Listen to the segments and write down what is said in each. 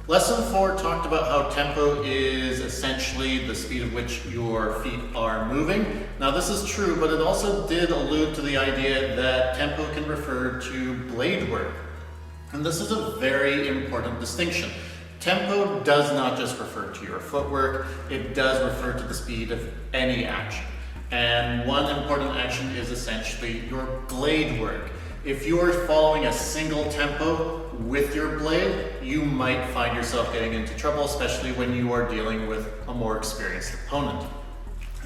Lesson 4 talked about how tempo is essentially the speed at which your feet are moving. Now this is true, but it also did allude to the idea that tempo can refer to blade work. And this is a very important distinction. Tempo does not just refer to your footwork, it does refer to the speed of any action. And one important action is essentially your blade work. If you are following a single tempo with your blade, you might find yourself getting into trouble, especially when you are dealing with a more experienced opponent.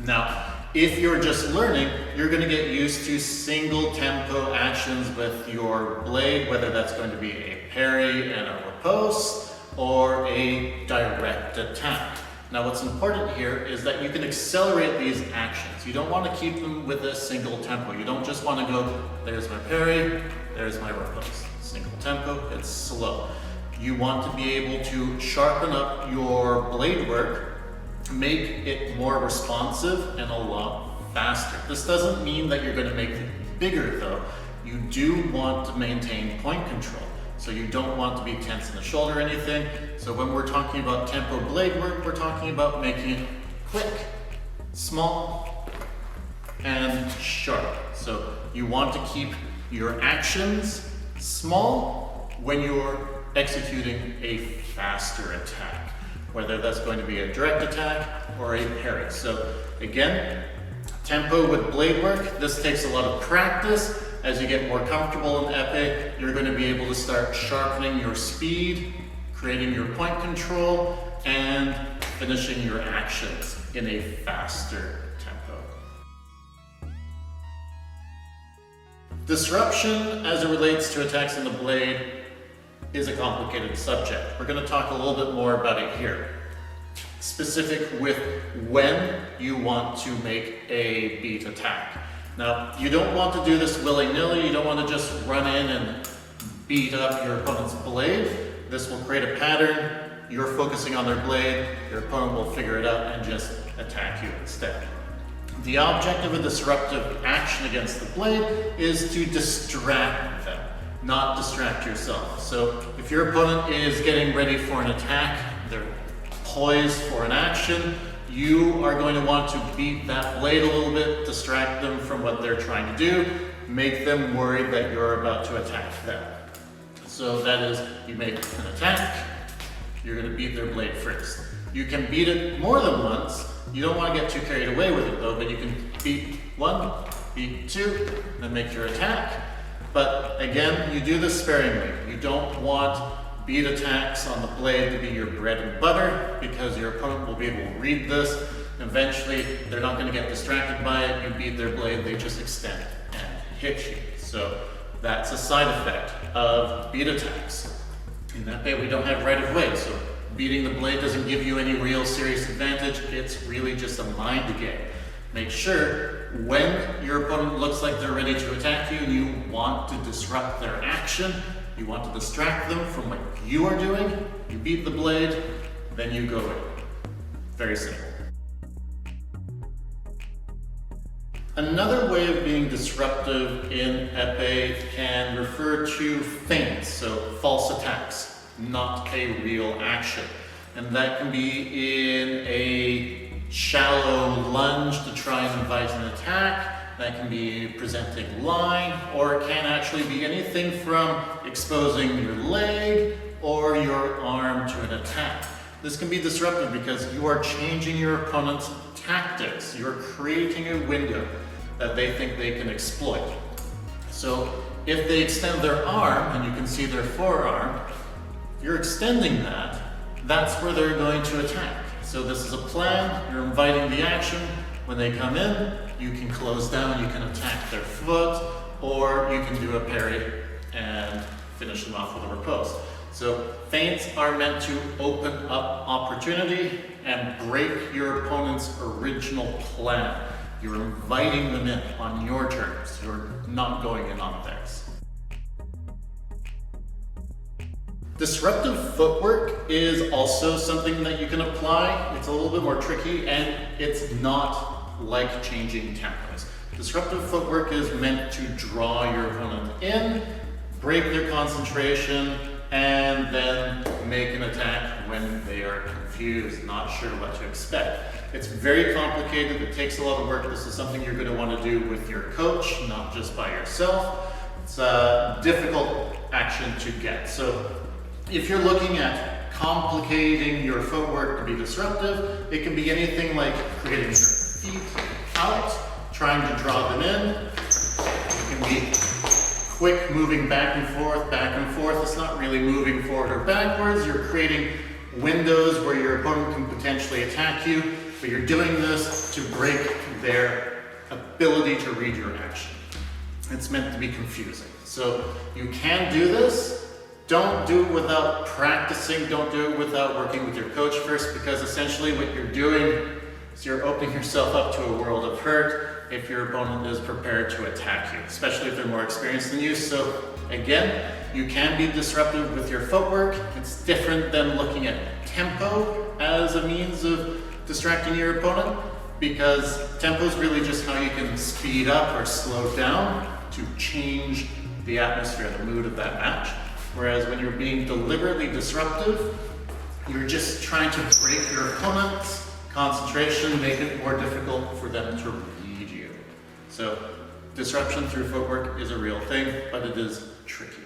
Now, if you're just learning, you're going to get used to single tempo actions with your blade, whether that's going to be a parry and a riposte or a direct attack. Now what's important here is that you can accelerate these actions. You don't want to keep them with a single tempo. You don't just want to go, there's my parry, there's my riposte. Single tempo, it's slow. You want to be able to sharpen up your blade work, make it more responsive and a lot faster. This doesn't mean that you're going to make it bigger though. You do want to maintain point control. So you don't want to be tense in the shoulder or anything. So when we're talking about tempo blade work, we're talking about making it quick, small, and sharp. So you want to keep your actions small when you're executing a faster attack, whether that's going to be a direct attack or a parry. So again, tempo with blade work, this takes a lot of practice. As you get more comfortable in epee, you're going to be able to start sharpening your speed, creating your point control, and finishing your actions in a faster tempo. Disruption as it relates to attacks in the blade is a complicated subject. We're going to talk a little bit more about it here. Specific with when you want to make a beat attack. Now, you don't want to do this willy-nilly. You don't want to just run in and beat up your opponent's blade. This will create a pattern. You're focusing on their blade. Your opponent will figure it out and just attack you instead. The object of a disruptive action against the blade is to distract them, not distract yourself. So if your opponent is getting ready for an attack, they're poised for an action, you are going to want to beat that blade a little bit, distract them from what they're trying to do, make them worried that you're about to attack them. So that is, you make an attack, you're going to beat their blade first. You can beat it more than once. You don't want to get too carried away with it though, but you can beat one, beat two, then make your attack. But again, you do this sparingly. You don't want beat attacks on the blade to be your bread and butter, because your opponent will be able to read this. Eventually, they're not going to get distracted by it. You beat their blade, they just extend and hit you. So that's a side effect of beat attacks. In that way, we don't have right of way. So beating the blade doesn't give you any real serious advantage. It's really just a mind game. Make sure when your opponent looks like they're ready to attack you and you want to disrupt their action, you want to distract them from what you are doing, you beat the blade, then you go in. Very simple. Another way of being disruptive in epee can refer to feints, so false attacks, not a real action. And that can be in a shallow lunge to try and invite an attack. That can be presenting line, or it can actually be anything from exposing your leg or your arm to an attack. This can be disruptive because you are changing your opponent's tactics. You're creating a window that they think they can exploit. So if they extend their arm, and you can see their forearm, if you're extending that, that's where they're going to attack. So this is a plan, you're inviting the action. When they come in, you can close down, you can attack their foot, or you can do a parry and finish them off with a riposte. So feints are meant to open up opportunity and break your opponent's original plan. You're inviting them in on your terms. You're not going in on theirs. Disruptive footwork is also something that you can apply. It's a little bit more tricky, and it's not like changing tempos. Disruptive footwork is meant to draw your opponent in, break their concentration, and then make an attack when they are confused, not sure what to expect. It's very complicated, it takes a lot of work. This is something you're going to want to do with your coach, not just by yourself. It's a difficult action to get. So if you're looking at complicating your footwork to be disruptive, it can be anything like creating your feet out, trying to draw them in. It can be quick moving back and forth, back and forth. It's not really moving forward or backwards. You're creating windows where your opponent can potentially attack you, but you're doing this to break their ability to read your action. It's meant to be confusing. So you can do this. Don't do it without practicing. Don't do it without working with your coach first, because essentially what you're doing is you're opening yourself up to a world of hurt if your opponent is prepared to attack you, especially if they're more experienced than you. So again, you can be disruptive with your footwork. It's different than looking at tempo as a means of distracting your opponent, because tempo is really just how you can speed up or slow down to change the atmosphere, the mood of that match. Whereas when you're being deliberately disruptive, you're just trying to break your opponent's concentration, make it more difficult for them to read you. So disruption through footwork is a real thing, but it is tricky.